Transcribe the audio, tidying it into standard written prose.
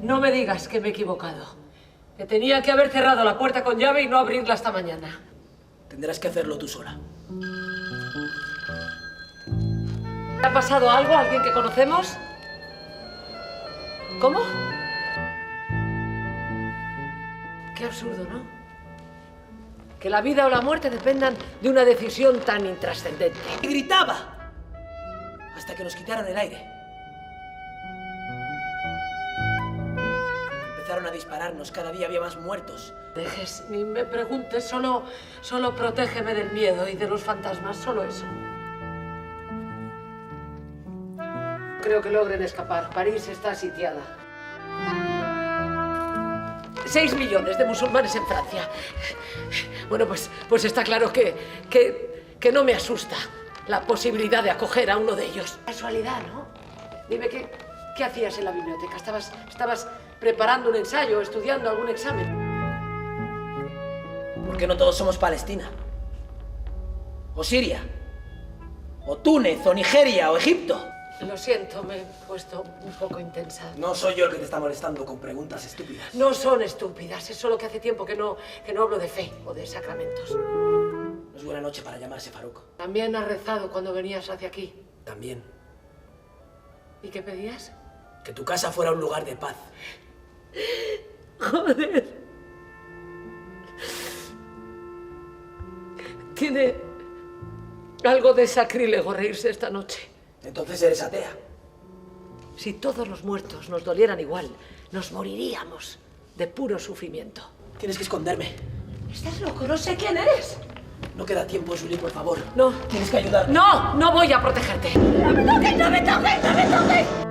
No me digas que me he equivocado. Que tenía que haber cerrado la puerta con llave y no abrirla hasta mañana. Tendrás que hacerlo tú sola. ¿Te ha pasado algo a alguien que conocemos? ¿Cómo? Qué absurdo, ¿no? Que la vida o la muerte dependan de una decisión tan intrascendente. ¡Y gritaba! Hasta que nos quitaron el aire. Empezaron a dispararnos, cada día había más muertos. Dejes, ni me preguntes, solo protégeme del miedo y de los fantasmas, solo eso. Creo que logren escapar. París está sitiada. 6 millones de musulmanes en Francia. Bueno, pues está claro que no me asusta la posibilidad de acoger a uno de ellos. Casualidad, ¿no? Dime, ¿qué hacías en la biblioteca? ¿Estabas preparando un ensayo, estudiando algún examen? ¿Por qué no todos somos Palestina? O Siria. O Túnez, o Nigeria, o Egipto. Lo siento, me he puesto un poco intensa. No soy yo el que te está molestando con preguntas estúpidas. No son estúpidas, es solo que hace tiempo que no hablo de fe o de sacramentos. No es buena noche para llamarse Faruk. También has rezado cuando venías hacia aquí. También. ¿Y qué pedías? Que tu casa fuera un lugar de paz. Joder. Tiene algo de sacrílego reírse esta noche. Entonces eres atea. Si todos los muertos nos dolieran igual, nos moriríamos de puro sufrimiento. Tienes que esconderme. ¿Estás loco? No sé quién eres. No queda tiempo, Julie, por favor. No. Tienes que ayudarme. No voy a protegerte. ¡No me toques, no me toques, no me toques!